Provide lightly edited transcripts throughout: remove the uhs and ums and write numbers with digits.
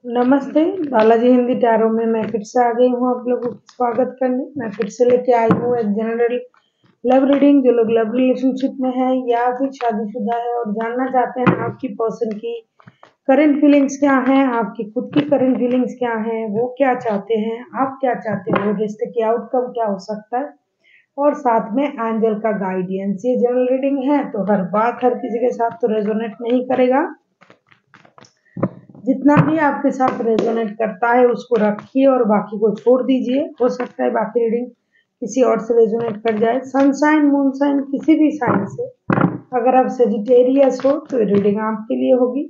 नमस्ते। बालाजी हिंदी टैरो में मैं फिर से आ गई हूँ आप लोगों का स्वागत करने। मैं फिर से लेके आई हूँ एक जनरल लव रीडिंग। जो लोग लव रिलेशनशिप में है या फिर शादीशुदा है और जानना चाहते हैं आपकी पर्सन की करंट फीलिंग्स क्या हैं, आपकी खुद की करंट फीलिंग्स क्या हैं, वो क्या चाहते हैं, आप क्या चाहते हो, रिश्ते की आउटकम क्या हो सकता है, और साथ में एंजल का गाइडेंस। ये जनरल रीडिंग है तो हर बात हर किसी के साथ तो रेजोनेट नहीं करेगा। जितना भी आपके साथ रेजोनेट करता है उसको रखिए और बाकी को छोड़ दीजिए। हो सकता है बाकी रीडिंग किसी और से रेजोनेट कर जाए। सनशाइन मूनशाइन किसी भी साइन से, अगर आप सेजिटेरियस हो तो रीडिंग आपके लिए होगी।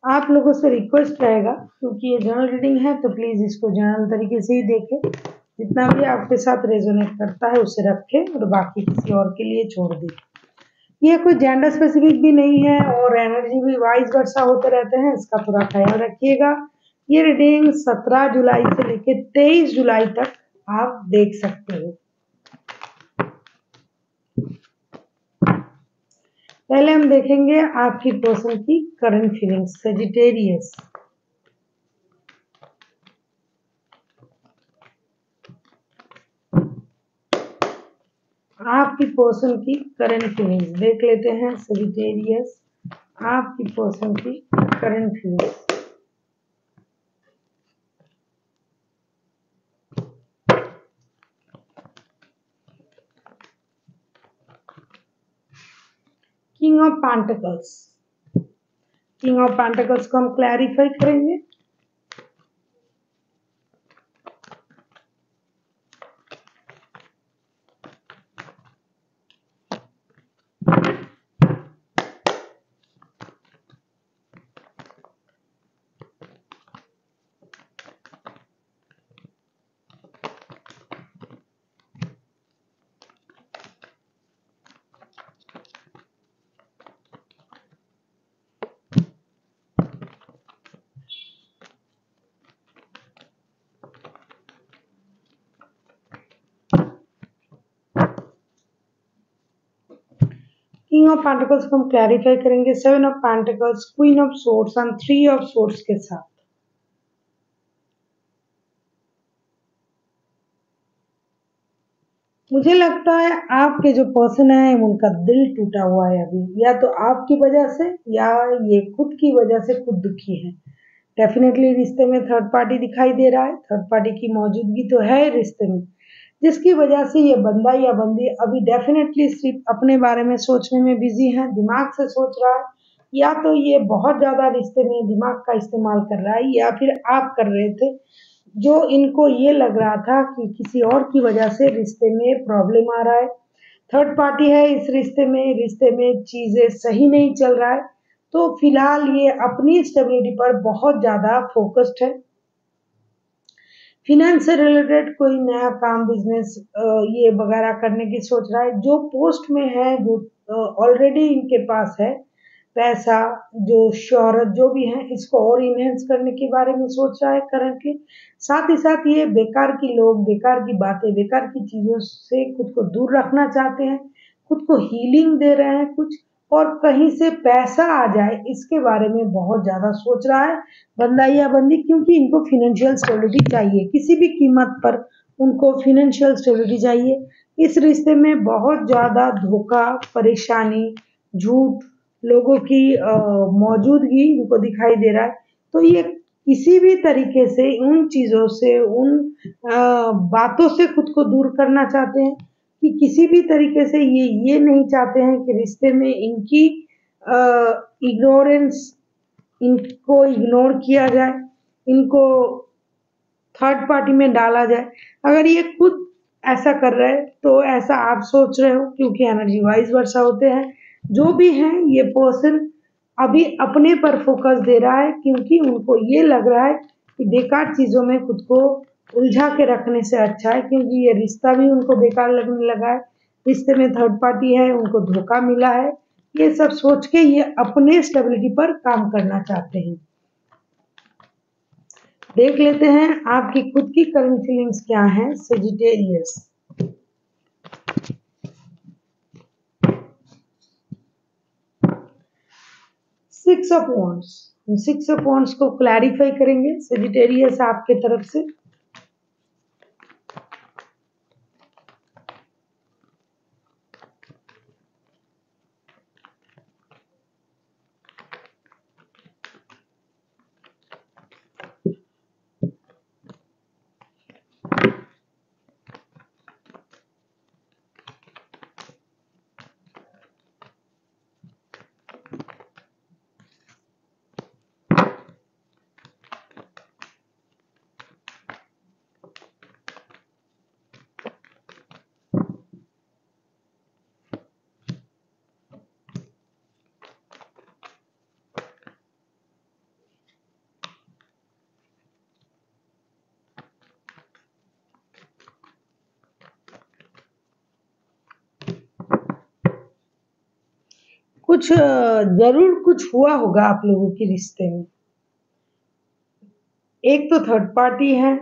आप लोगों से रिक्वेस्ट रहेगा, क्योंकि ये जनरल रीडिंग है तो प्लीज इसको जनरल तरीके से ही देखें। जितना भी आपके साथ रेजोनेट करता है उसे रखें और बाकी किसी और के लिए छोड़ दें। ये कोई जेंडर स्पेसिफिक भी नहीं है और एनर्जी भी वाइस वर्सा होते रहते हैं, इसका थोड़ा ख्याल रखिएगा। ये रीडिंग 17 जुलाई से लेकर 23 जुलाई तक आप देख सकते हो। पहले हम देखेंगे आपकी पर्सन की करंट फीलिंग्स। सेजिटेरियस, आपकी पर्सन की करंट फीलिंग्स देख लेते हैं। सेजिटेरियस, आपकी पर्सन की current feelings. King of pentacles, king of pentacles को हम क्लैरिफाई करेंगे। किंग ऑफ पेंटिकल्स को हम क्लैरिफाई करेंगे 7 of pentacles, queen of swords and 3 of swords के साथ। मुझे लगता है आपके जो पर्सन है उनका दिल टूटा हुआ है अभी, या तो आपकी वजह से या ये खुद की वजह से खुद दुखी है। डेफिनेटली रिश्ते में थर्ड पार्टी दिखाई दे रहा है। थर्ड पार्टी की मौजूदगी तो है रिश्ते में, जिसकी वजह से ये बंदा या बंदी अभी डेफिनेटली सिर्फ अपने बारे में सोचने में बिजी है, दिमाग से सोच रहा है। या तो ये बहुत ज्यादा रिश्ते में दिमाग का इस्तेमाल कर रहा है, या फिर आप कर रहे थे, जो इनको ये लग रहा था कि किसी और की वजह से रिश्ते में प्रॉब्लम आ रहा है। थर्ड पार्टी है इस रिश्ते में चीजें सही नहीं चल रहा है। तो फिलहाल ये अपनी स्टेबिलिटी पर बहुत ज्यादा फोकस्ड है। फिनेंस से रिलेटेड कोई नया काम, बिजनेस ये वगैरह करने की सोच रहा है। जो पोस्ट में है, जो ऑलरेडी इनके पास है पैसा, जो शोहरत जो भी है, इसको और इनहेंस करने के बारे में सोच रहा है करंटली। साथ ही साथ ये बेकार की लोग, बेकार की बातें, बेकार की चीजों से खुद को दूर रखना चाहते हैं। खुद को हीलिंग दे रहे हैं कुछ, और कहीं से पैसा आ जाए इसके बारे में बहुत ज्यादा सोच रहा है बंदा या बंदी, क्योंकि इनको फाइनेंशियल स्टेबिलिटी चाहिए। किसी भी कीमत पर उनको फाइनेंशियल स्टेबिलिटी चाहिए। इस रिश्ते में बहुत ज्यादा धोखा, परेशानी, झूठ, लोगों की मौजूदगी इनको दिखाई दे रहा है। तो ये किसी भी तरीके से उन चीजों से, उन बातों से खुद को दूर करना चाहते हैं, कि किसी भी तरीके से ये नहीं चाहते हैं कि रिश्ते में इनकी इग्नोरेंस, इनको इग्नोर किया जाए, इनको थर्ड पार्टी में डाला जाए। अगर ये खुद ऐसा कर रहे हैं तो ऐसा आप सोच रहे हो, क्योंकि एनर्जी वाइज वर्षा होते हैं। जो भी है ये पर्सन अभी अपने पर फोकस दे रहा है, क्योंकि उनको ये लग रहा है कि बेकार चीजों में खुद को उलझा के रखने से अच्छा है, क्योंकि ये रिश्ता भी उनको बेकार लगने लगा है। रिश्ते में थर्ड पार्टी है, उनको धोखा मिला है। ये सब सोच के ये अपने स्टेबिलिटी पर काम करना चाहते हैं। देख लेते हैं आपकी खुद की करंट फीलिंग्स क्या हैं Sagittarius. Six of wands, six of wands को क्लैरिफाई करेंगे सजिटेरियस आपके तरफ से। कुछ जरूर कुछ हुआ होगा आप लोगों के रिश्ते में। एक तो थर्ड पार्टी है,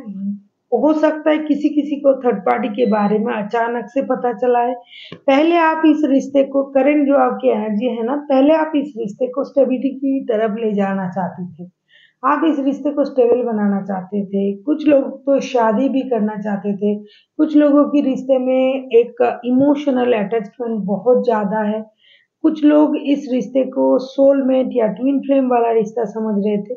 हो सकता है किसी किसी को थर्ड पार्टी के बारे में अचानक से पता चला है। पहले आप इस रिश्ते को, करंट जो आपकी एनर्जी है ना, पहले आप इस रिश्ते को स्टेबिलिटी की तरफ ले जाना चाहते थे। आप इस रिश्ते को स्टेबल बनाना चाहते थे। कुछ लोग तो शादी भी करना चाहते थे। कुछ लोगों की रिश्ते में एक इमोशनल अटैचमेंट बहुत ज़्यादा है। कुछ लोग इस रिश्ते को सोलमेट या ट्विन फ्लेम वाला रिश्ता समझ रहे थे।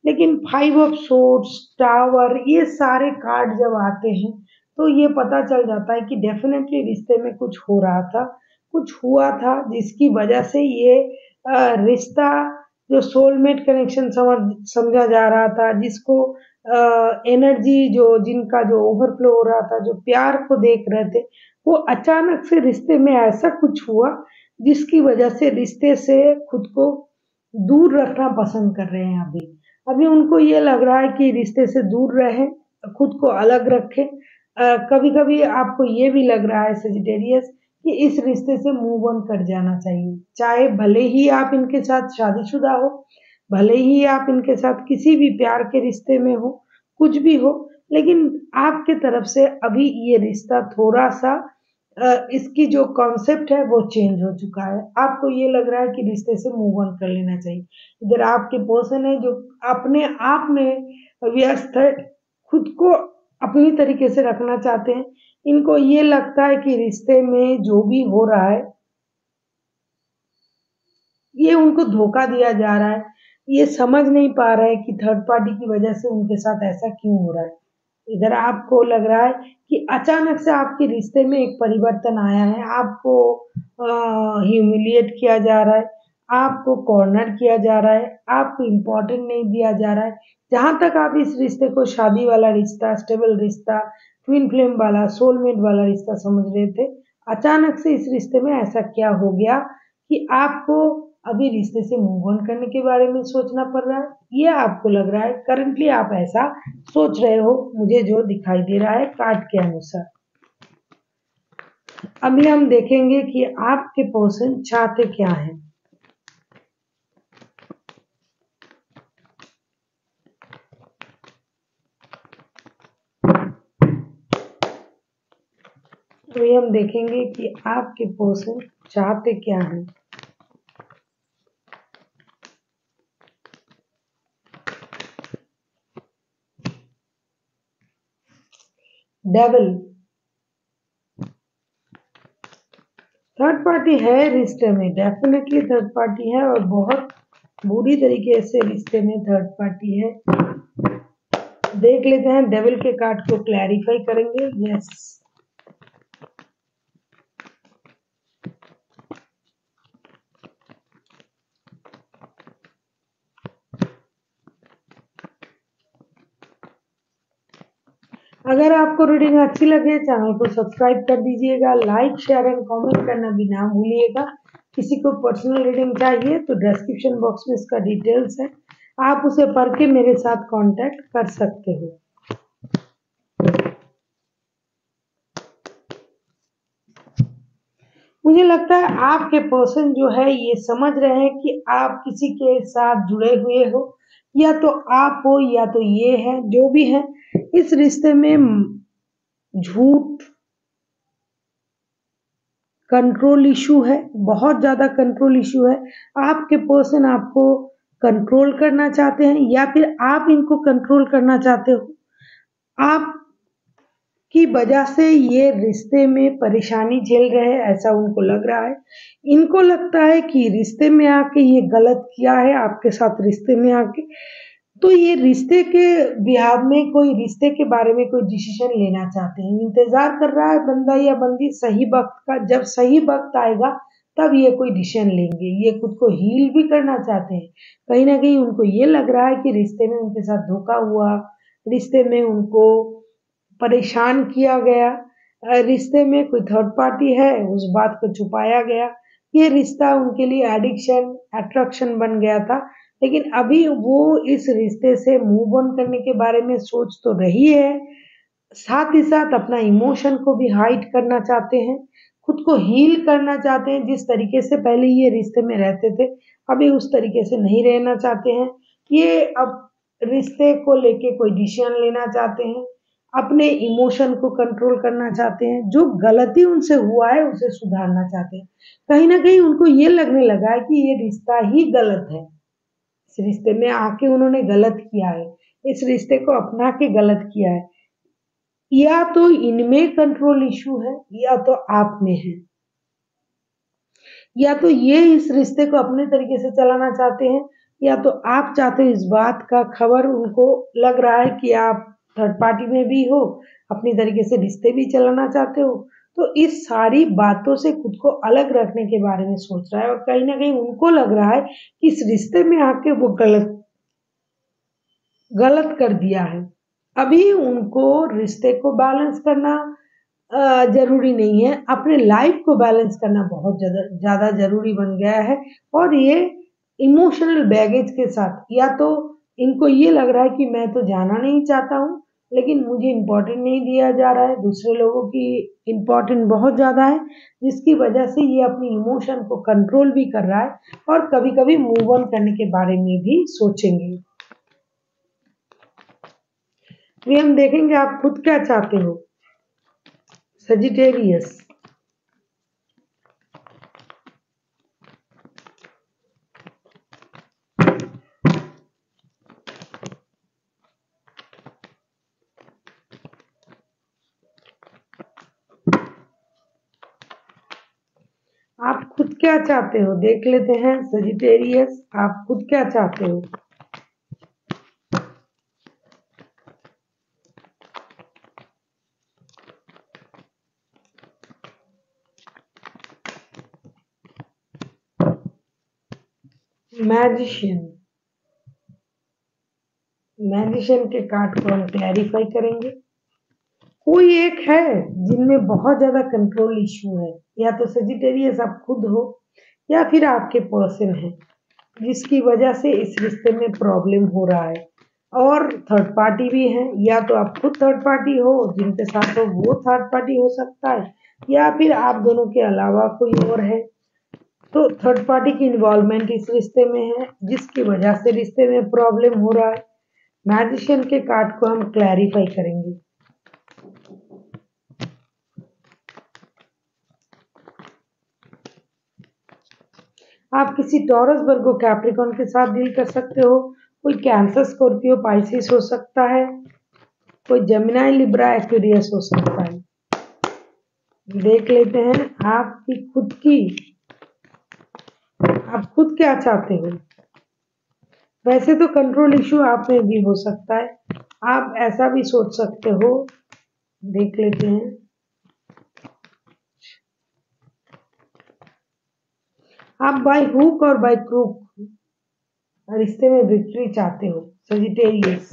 लेकिन फाइव ऑफ सोर्ड्स, टावर, ये सारे कार्ड जब आते हैं तो ये पता चल जाता है कि डेफिनेटली रिश्ते में कुछ हो रहा था, कुछ हुआ था जिसकी वजह से ये रिश्ता जो सोलमेट कनेक्शन समझा जा रहा था, जिसको एनर्जी जो जिनका जो ओवरफ्लो हो रहा था, जो प्यार को देख रहे थे, वो अचानक से रिश्ते में ऐसा कुछ हुआ जिसकी वजह से रिश्ते से खुद को दूर रखना पसंद कर रहे हैं अभी। अभी उनको ये लग रहा है कि रिश्ते से दूर रहें, खुद को अलग रखें। कभी-कभी आपको ये भी लग रहा है सजिटेरियस कि इस रिश्ते से मूव ऑन कर जाना चाहिए। चाहे भले ही आप इनके साथ शादीशुदा हो, भले ही आप इनके साथ किसी भी प्यार के रिश्ते में हो, कुछ भी हो, लेकिन आपके तरफ से अभी ये रिश्ता थोड़ा-सा इसकी जो कॉन्सेप्ट है वो चेंज हो चुका है। आपको ये लग रहा है कि रिश्ते से मूव ऑन कर लेना चाहिए। इधर आपके पर्सन है जो अपने आप में व्यस्त है, खुद को अपनी तरीके से रखना चाहते हैं। इनको ये लगता है कि रिश्ते में जो भी हो रहा है, ये उनको धोखा दिया जा रहा है। ये समझ नहीं पा रहे हैं कि थर्ड पार्टी की वजह से उनके साथ ऐसा क्यों हो रहा है। इधर आपको लग रहा है कि अचानक से आपके रिश्ते में एक परिवर्तन आया है, आपको ह्यूमिलिएट किया जा रहा है, आपको कॉर्नर किया जा रहा है, आपको इम्पोर्टेंट नहीं दिया जा रहा है। जहाँ तक आप इस रिश्ते को शादी वाला रिश्ता, स्टेबल रिश्ता, ट्विन फ्लेम वाला, सोलमेट वाला रिश्ता समझ रहे थे, अचानक से इस रिश्ते में ऐसा क्या हो गया कि आपको अभी रिश्ते से मूव ऑन करने के बारे में सोचना पड़ रहा है। ये आपको लग रहा है, करंटली आप ऐसा सोच रहे हो, मुझे जो दिखाई दे रहा है कार्ड के अनुसार। अभी हम देखेंगे कि आपके पर्सन चाहते क्या हैं। तो हम देखेंगे कि आपके पर्सन चाहते क्या हैं। डेविल, थर्ड पार्टी है रिश्ते में, डेफिनेटली थर्ड पार्टी है और बहुत बुरी तरीके से रिश्ते में थर्ड पार्टी है। देख लेते हैं, डेविल के कार्ड को क्लैरिफाई करेंगे। यस, अगर आपको रीडिंग अच्छी लगे चैनल को सब्सक्राइब कर दीजिएगा, लाइक शेयर एंड कमेंट करना भी ना भूलिएगा। किसी को पर्सनल रीडिंग चाहिए तो डिस्क्रिप्शन बॉक्स में इसका डिटेल्स है, आप उसे पढ़ के मेरे साथ कांटेक्ट कर सकते हो। मुझे लगता है आपके पर्सन जो है ये समझ रहे हैं कि आप किसी के साथ जुड़े हुए हो, या तो आप हो या तो ये है, जो भी है इस रिश्ते में झूठ, कंट्रोल इशू है, बहुत ज़्यादा कंट्रोल इशू है। आपके पर्सन आपको कंट्रोल करना चाहते हैं या फिर आप इनको कंट्रोल करना चाहते हो। आप की वजह से ये रिश्ते में परेशानी झेल रहे हैं ऐसा उनको लग रहा है। इनको लगता है कि रिश्ते में आके ये गलत किया है आपके साथ रिश्ते में आके, तो ये रिश्ते के बिहाव में कोई रिश्ते के बारे में कोई डिसीजन लेना चाहते हैं। इंतजार कर रहा है बंदा या बंदी सही वक्त का, जब सही वक्त आएगा तब ये कोई डिसीजन लेंगे। ये खुद को हील भी करना चाहते हैं। कहीं ना कहीं उनको ये लग रहा है कि रिश्ते में उनके साथ धोखा हुआ, रिश्ते में उनको परेशान किया गया, रिश्ते में कोई थर्ड पार्टी है उस बात को छुपाया गया। ये रिश्ता उनके लिए एडिक्शन अट्रैक्शन बन गया था। लेकिन अभी वो इस रिश्ते से मूव ऑन करने के बारे में सोच तो रही है, साथ ही साथ अपना इमोशन को भी हाइड करना चाहते हैं, खुद को हील करना चाहते हैं। जिस तरीके से पहले ये रिश्ते में रहते थे अभी उस तरीके से नहीं रहना चाहते हैं। ये अब रिश्ते को लेके कोई डिसीजन लेना चाहते हैं, अपने इमोशन को कंट्रोल करना चाहते हैं, जो गलती उनसे हुआ है उसे सुधारना चाहते हैं। कहीं ना कहीं उनको ये लगने लगा है कि ये रिश्ता ही गलत है, इस रिश्ते में आके उन्होंने गलत किया है, इस रिश्ते को अपना के गलत किया है। या तो इनमें कंट्रोल इशू है या तो आप में है, या तो ये इस रिश्ते को अपने तरीके से चलाना चाहते हैं या तो आप चाहते हो इस बात का खबर उनको लग रहा है कि आप थर्ड पार्टी में भी हो, अपनी तरीके से रिश्ते भी चलाना चाहते हो। तो इस सारी बातों से खुद को अलग रखने के बारे में सोच रहा है और कहीं ना कहीं उनको लग रहा है कि इस रिश्ते में आके वो गलत गलत कर दिया है। अभी उनको रिश्ते को बैलेंस करना जरूरी नहीं है, अपने लाइफ को बैलेंस करना बहुत ज़्यादा ज़रूरी बन गया है। और ये इमोशनल बैगेज के साथ, या तो इनको ये लग रहा है कि मैं तो जाना नहीं चाहता हूँ लेकिन मुझे इम्पोर्टेंट नहीं दिया जा रहा है, दूसरे लोगों की इम्पोर्टेंट बहुत ज़्यादा है, जिसकी वजह से ये अपनी इमोशन को कंट्रोल भी कर रहा है और कभी कभी मूव ऑन करने के बारे में भी सोचेंगे। फिर हम देखेंगे आप खुद क्या चाहते हो। सजिटेरियस, आप खुद क्या चाहते हो देख लेते हैं। सजिटेरियस, आप खुद क्या चाहते हो। मैजिशियन, मैजिशियन के कार्ड को हम क्लैरिफाई करेंगे। कोई एक है जिनमें बहुत ज्यादा कंट्रोल इश्यू है, या तो सजिटेरियस आप खुद हो या फिर आपके पर्सन है जिसकी वजह से इस रिश्ते में प्रॉब्लम हो रहा है। और थर्ड पार्टी भी है, या तो आप खुद थर्ड पार्टी हो जिनके साथ हो वो थर्ड पार्टी हो सकता है, या फिर आप दोनों के अलावा कोई और है। तो थर्ड पार्टी की इन्वॉल्वमेंट इस रिश्ते में है जिसकी वजह से रिश्ते में प्रॉब्लम हो रहा है। मैजिशियन के कार्ड को हम क्लैरिफाई करेंगे। आप किसी टॉरस वर्गो कैप्रिकॉन के साथ डील कर सकते हो। कोई कैंसर स्कॉर्पियो पाइसिस हो सकता है, कोई जेमिनाई लिब्रा एक्वेरियस हो सकता है। देख लेते हैं आपकी खुद की, आप खुद क्या चाहते हो। वैसे तो कंट्रोल इशू आप में भी हो सकता है, आप ऐसा भी सोच सकते हो। देख लेते हैं आप बाय हुक और बाय क्रूक रिश्ते में विक्ट्री चाहते हो। सजिटेरियस,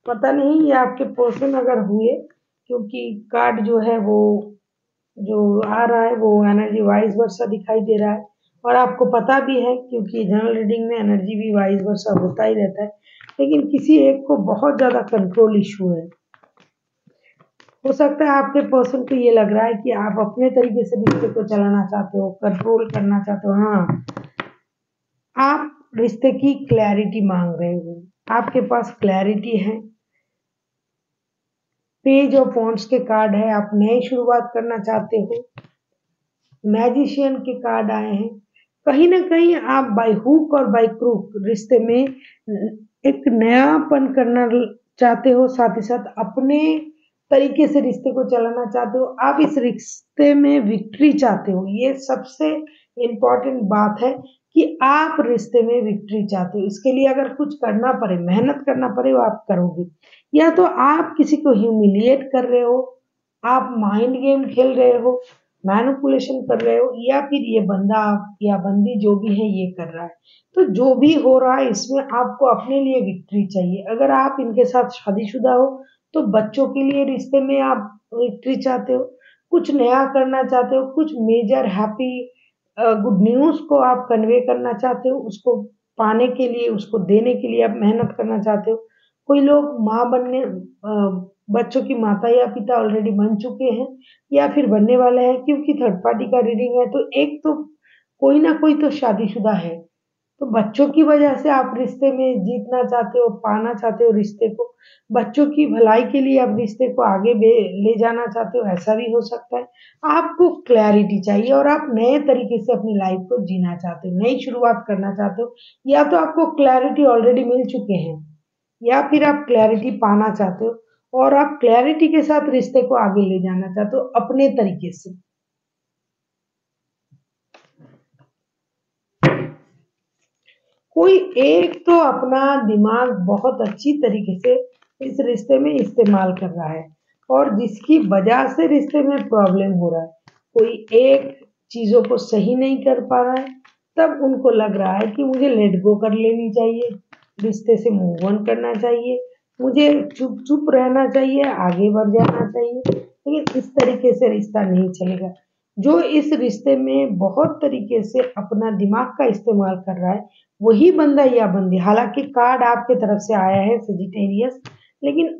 पता नहीं ये आपके पर्सन अगर हुए, क्योंकि कार्ड जो है वो जो आ रहा है वो एनर्जी वाइज वर्सा दिखाई दे रहा है। और आपको पता भी है क्योंकि जनरल रीडिंग में एनर्जी भी वाइज वर्सा होता ही रहता है। लेकिन किसी एक को बहुत ज्यादा कंट्रोल इशू है। हो सकता है आपके पर्सन को ये लग रहा है कि आप अपने तरीके से रिश्ते को चलाना चाहते हो, कंट्रोल करना चाहते हो। हाँ, आप रिश्ते की क्लैरिटी मांग रहे हो, आपके पास क्लैरिटी है। पेज ऑफ वॉन्ड्स के कार्ड है, आप नई शुरुआत करना चाहते हो। मैजिशियन के कार्ड आए हैं, कहीं ना कहीं आप बाय हुक और बाय क्रूक रिश्ते में एक नयापन करना चाहते हो, साथ ही साथ अपने तरीके से रिश्ते को चलाना चाहते हो, आप इस रिश्ते में विक्ट्री चाहते हो। ये सबसे इम्पोर्टेंट बात है कि आप रिश्ते में विक्ट्री चाहते हो। इसके लिए अगर कुछ करना पड़े, मेहनत करना पड़े, वो आप करोगे। या तो आप किसी को ह्यूमिलिएट कर रहे हो, आप माइंड गेम खेल रहे हो, मैनिपुलेशन कर रहे हो, या फिर ये बंदा या बंदी जो भी है ये कर रहा है। तो जो भी हो रहा है इसमें आपको अपने लिए विक्ट्री चाहिए। अगर आप इनके साथ शादीशुदा हो तो बच्चों के लिए रिश्ते में आप विक्ट्री चाहते हो, कुछ नया करना चाहते हो, कुछ मेजर हैप्पी गुड न्यूज़ को आप कन्वे करना चाहते हो, उसको पाने के लिए, उसको देने के लिए आप मेहनत करना चाहते हो। कोई लोग माँ बनने बच्चों की माता या पिता ऑलरेडी बन चुके हैं या फिर बनने वाले हैं, क्योंकि थर्ड पार्टी का रीडिंग है तो एक तो कोई ना कोई तो शादीशुदा है। तो बच्चों की वजह से आप रिश्ते में जीतना चाहते हो, पाना चाहते हो रिश्ते को, बच्चों की भलाई के लिए आप रिश्ते को आगे ले जाना चाहते हो, ऐसा भी हो सकता है। आपको क्लैरिटी चाहिए और आप नए तरीके से अपनी लाइफ को जीना चाहते हो, नई शुरुआत करना चाहते हो, या तो आपको क्लैरिटी ऑलरेडी मिल चुके हैं या फिर आप क्लैरिटी पाना चाहते हो और आप क्लैरिटी के साथ रिश्ते को आगे ले जाना चाहते हो अपने तरीके से। कोई एक तो अपना दिमाग बहुत अच्छी तरीके से इस रिश्ते में इस्तेमाल कर रहा है और जिसकी वजह से रिश्ते में प्रॉब्लम हो रहा है। कोई एक चीजों को सही नहीं कर पा रहा है, तब उनको लग रहा है कि मुझे लेट गो कर लेनी चाहिए, रिश्ते से मूव ऑन करना चाहिए, मुझे चुप चुप रहना चाहिए, आगे बढ़ जाना चाहिए। लेकिन इस तरीके से रिश्ता नहीं चलेगा। जो इस रिश्ते में बहुत तरीके से अपना दिमाग का इस्तेमाल कर रहा है वही बंदा या बंदी, हालांकि कार्ड आपके तरफ से आया है सेजिटेरियस, लेकिन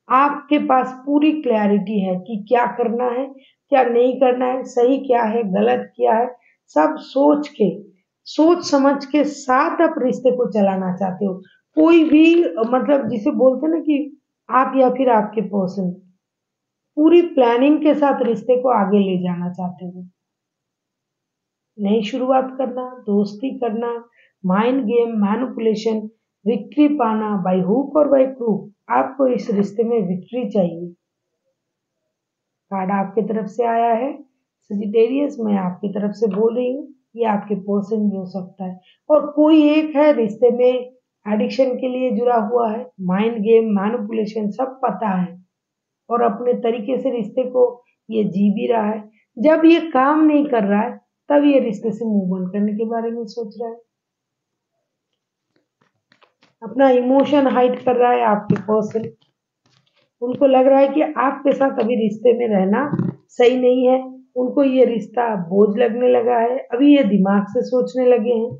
आपके पास पूरी क्लैरिटी है कि क्या करना है, क्या नहीं करना है, सही क्या है, गलत क्या है, सब सोच के, सोच समझ के साथ आप रिश्ते को चलाना चाहते हो। कोई भी मतलब जिसे बोलते हैं ना कि आप या फिर आपके पर्सन पूरी प्लानिंग के साथ रिश्ते को आगे ले जाना चाहते हो। नई शुरुआत करना, दोस्ती करना, माइंड गेम, मैनिपुलेशन, विक्ट्री पाना बाय हुक और बाय क्रूक। आपको इस रिश्ते में विक्ट्री चाहिए। कार्ड आपकी तरफ से आया है सजिटेरियस, मैं आपकी तरफ से बोल रही हूँ, ये आपके पर्सन भी हो सकता है और कोई एक है रिश्ते में एडिक्शन के लिए जुड़ा हुआ है, माइंड गेम, मैनिपुलेशन सब पता है और अपने तरीके से रिश्ते को ये जी भी रहा है। जब ये काम नहीं कर रहा है तब ये रिश्ते से मूव ऑन करने के बारे में सोच रहा है, अपना इमोशन हाइड कर रहा है आपके पर्सन। उनको लग रहा है कि आपके साथ अभी रिश्ते में रहना सही नहीं है, उनको ये रिश्ता बोझ लगने लगा है, अभी ये दिमाग से सोचने लगे हैं,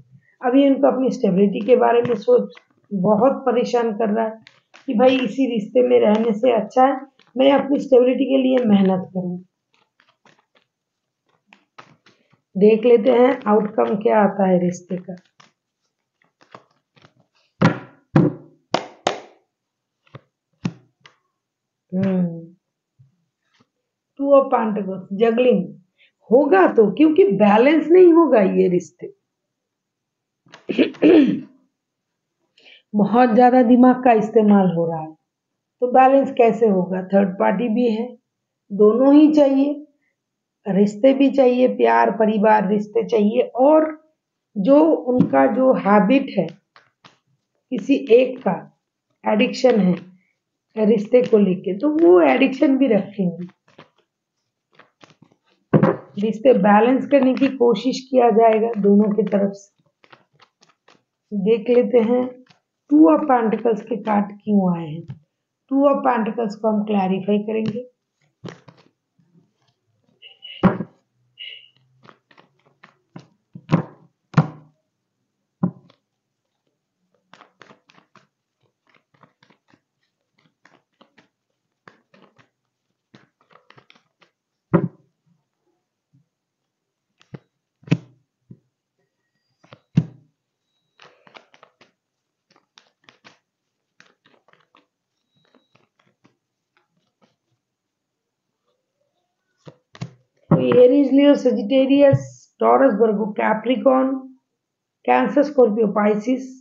अभी उनको अपनी स्टेबिलिटी के बारे में सोच बहुत परेशान कर रहा है कि भाई इसी रिश्ते में रहने से अच्छा है मैं अपनी स्टेबिलिटी के लिए मेहनत करूं। देख लेते हैं आउटकम क्या आता है रिश्ते का। हम्म, टू ऑफ पेंटिकल्स, जगलिंग होगा तो, क्योंकि बैलेंस नहीं होगा ये रिश्ते। बहुत ज्यादा दिमाग का इस्तेमाल हो रहा है तो बैलेंस कैसे होगा? थर्ड पार्टी भी है, दोनों ही चाहिए, रिश्ते भी चाहिए, प्यार परिवार रिश्ते चाहिए, और जो उनका जो हैबिट है किसी एक का एडिक्शन है रिश्ते को लेके, तो वो एडिक्शन भी रखेंगे। रिश्ते बैलेंस करने की कोशिश किया जाएगा दोनों की तरफ से। देख लेते हैं टू ऑफ पेंटिकल्स के कार्ड क्यों आए हैं। टू ऑफ पेंटिकल्स को हम क्लैरिफाई करेंगे। तो एरीज लियो सजिटेरियस टॉरस, वर्गो, कैप्रिकॉर्न, कैंसर, स्कॉर्पियो, पाइसिस,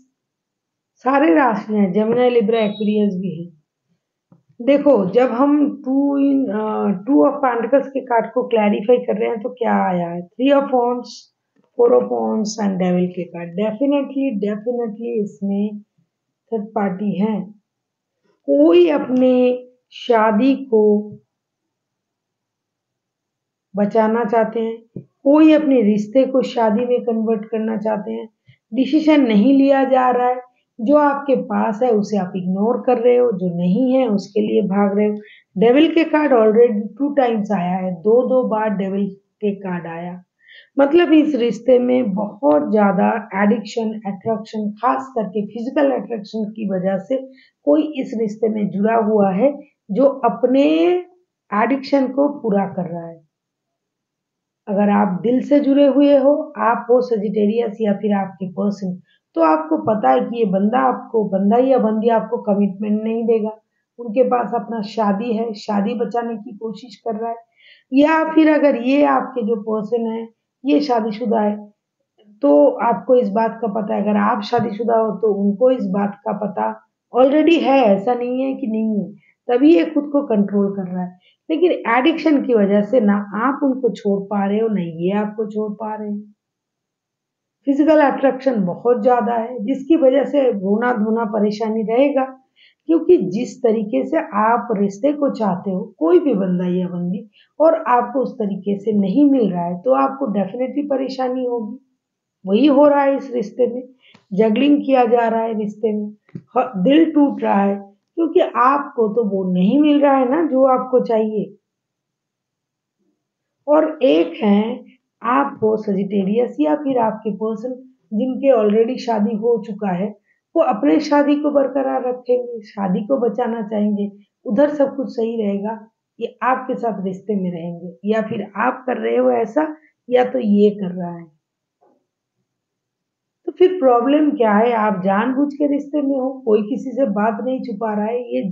सारे राशि हैं, जेमिनी, लिब्रा, एक्वेरियस भी है। देखो, जब हम टू ऑफ पेंटिकल्स के कार्ड को क्लैरिफाई कर रहे हैं तो क्या आया है, three of wands, four of wands and devil के कार्ड। डेफिनेटली डेफिनेटली इसमें थर्ड पार्टी है। कोई अपने शादी को बचाना चाहते हैं, कोई अपने रिश्ते को शादी में कन्वर्ट करना चाहते हैं। डिसीजन नहीं लिया जा रहा है, जो आपके पास है उसे आप इग्नोर कर रहे हो, जो नहीं है उसके लिए भाग रहे हो। डेविल के कार्ड ऑलरेडी 2 टाइम्स आया है, दो बार डेविल के कार्ड आया। मतलब इस रिश्ते में बहुत ज्यादा एडिक्शन, अट्रैक्शन, खास करके फिजिकल अट्रैक्शन की वजह से कोई इस रिश्ते में जुड़ा हुआ है, जो अपने एडिक्शन को पूरा कर रहा है। अगर आप दिल से जुड़े हुए हो, आप हो सजिटेरियस या फिर आपके पर्सन, तो आपको पता है कि ये बंदा या बंदी आपको कमिटमेंट नहीं देगा। उनके पास अपना शादी है, शादी बचाने की कोशिश कर रहा है। या फिर अगर ये आपके जो पर्सन है ये शादीशुदा है, तो आपको इस बात का पता है, अगर आप शादीशुदा हो तो उनको इस बात का पता ऑलरेडी है, ऐसा नहीं है कि नहीं है, तभी ये खुद को कंट्रोल कर रहा है। लेकिन एडिक्शन की वजह से ना आप उनको छोड़ पा रहे हो, ना ये आपको छोड़ पा रहे हैं। फिजिकल अट्रैक्शन बहुत ज्यादा है, जिसकी वजह से रोना धोना परेशानी रहेगा, क्योंकि जिस तरीके से आप रिश्ते को चाहते हो, कोई भी बंदा या बंदी, और आपको उस तरीके से नहीं मिल रहा है, तो आपको डेफिनेटली परेशानी होगी। वही हो रहा है इस रिश्ते में, जगलिंग किया जा रहा है रिश्ते में, दिल टूट रहा है, क्योंकि आपको तो वो नहीं मिल रहा है ना जो आपको चाहिए। और एक हैं, आप हो सजिटेरियस या फिर आपके पर्सन जिनके ऑलरेडी शादी हो चुका है, वो अपने शादी को बरकरार रखेंगे, शादी को बचाना चाहेंगे, उधर सब कुछ सही रहेगा, ये आपके साथ रिश्ते में रहेंगे, या फिर आप कर रहे हो ऐसा, या तो ये कर रहा है। तो फिर प्रॉब्लम क्या है, आप जानबूझ के रिश्ते में हो, कोई किसी से बात नहीं छुपा रहा है, ये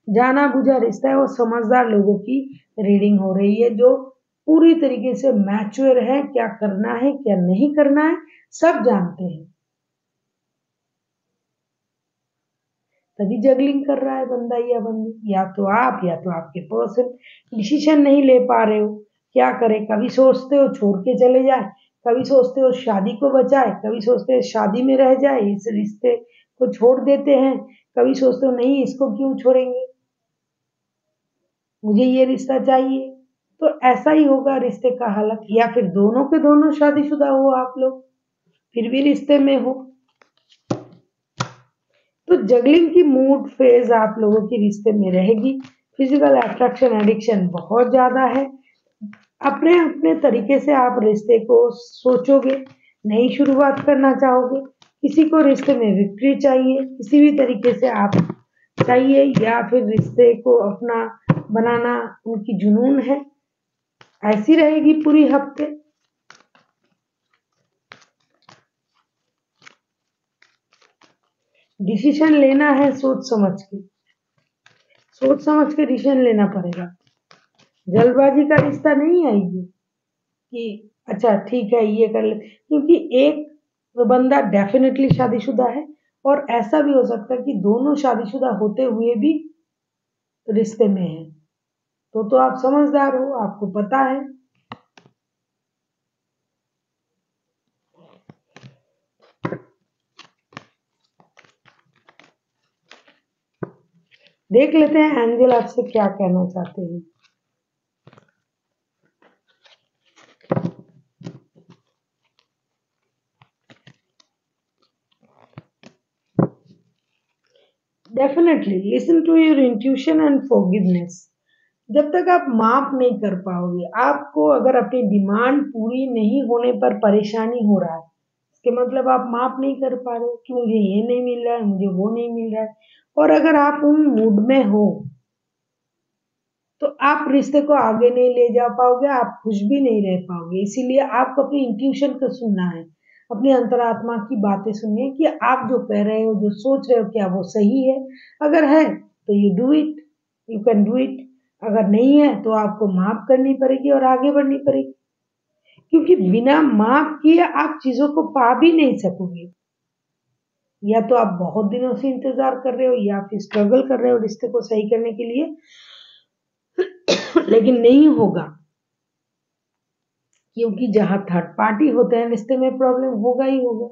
जाना बुझा रिश्ता है, और समझदार लोगों की रीडिंग हो रही है, जो पूरी तरीके से मैच्योर है, क्या करना है क्या नहीं करना है सब जानते हैं, तभी जगलिंग कर रहा है बंदा या बंदी, या तो आप या तो आपके पर्सन डिसीजन नहीं ले पा रहे हो, क्या करें। कभी सोचते हो छोड़ के चले जाए, कभी सोचते हो शादी को बचाए, कभी सोचते हो शादी में रह जाए, इस रिश्ते को छोड़ देते हैं, कभी सोचते हो नहीं इसको क्यों छोड़ेंगे, मुझे ये रिश्ता चाहिए। तो ऐसा ही होगा रिश्ते का हालत, या फिर दोनों के दोनों शादीशुदा हो आप लोग, फिर भी रिश्ते में हो, तो जगलिंग की मूड फेज आप लोगों की रिश्ते में रहेगी। फिजिकल अट्रैक्शन, एडिक्शन बहुत ज्यादा है। अपने अपने तरीके से आप रिश्ते को सोचोगे, नई शुरुआत करना चाहोगे, किसी को रिश्ते में विक्ट्री चाहिए, किसी भी तरीके से आप चाहिए, या फिर रिश्ते को अपना बनाना उनकी जुनून है। ऐसी रहेगी पूरी हफ्ते। डिसीजन लेना है सोच समझ के डिसीजन लेना पड़ेगा। जल्दबाजी का रिश्ता नहीं है ये, कि अच्छा ठीक है ये कर ले, क्योंकि एक बंदा डेफिनेटली शादीशुदा है, और ऐसा भी हो सकता है कि दोनों शादीशुदा होते हुए भी रिश्ते में है, तो आप समझदार हो, आपको पता है। देख लेते हैं एंजल आपसे क्या कहना चाहते हैं। Definitely listen to your intuition and forgiveness. जब तक आप माफ नहीं कर पाओगे, आपको अगर अपनी डिमांड पूरी नहीं होने पर परेशानी हो रहा है, इसके मतलब आप माफ नहीं कर पा रहे हो कि मुझे ये नहीं मिल रहा है, मुझे वो नहीं मिल रहा है। और अगर आप उन मूड में हो, तो आप रिश्ते को आगे नहीं ले जा पाओगे, आप खुश भी नहीं रह पाओगे। इसीलिए आपको अपनी इंट्यूशन को सुनना है, अपनी अंतरात्मा की बातें सुननी है, कि आप जो कह रहे हो, जो सोच रहे हो, क्या वो सही है। अगर है तो you do it, you can do it. अगर नहीं है तो आपको माफ करनी पड़ेगी और आगे बढ़नी पड़ेगी, क्योंकि बिना माप किए आप चीजों को पा भी नहीं सकोगे। या तो आप बहुत दिनों से इंतजार कर रहे हो या फिर स्ट्रगल कर रहे हो रिश्ते को सही करने के लिए, लेकिन नहीं होगा, क्योंकि जहां थर्ड पार्टी होते हैं रिश्ते में प्रॉब्लम होगा ही होगा।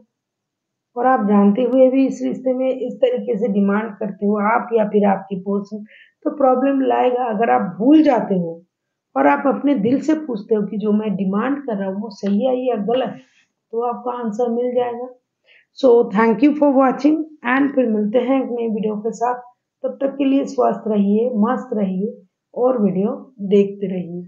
और आप जानते हुए भी इस रिश्ते में इस तरीके से डिमांड करते हो आप या फिर आपकी पर्सन, तो प्रॉब्लम लाएगा। अगर आप भूल जाते हो और आप अपने दिल से पूछते हो कि जो मैं डिमांड कर रहा हूँ वो सही है या गलत, तो आपको आंसर मिल जाएगा। So thank you for watching and फिर मिलते हैं एक नई वीडियो के साथ। तब तक के लिए स्वस्थ रहिए, मस्त रहिए और वीडियो देखते रहिए।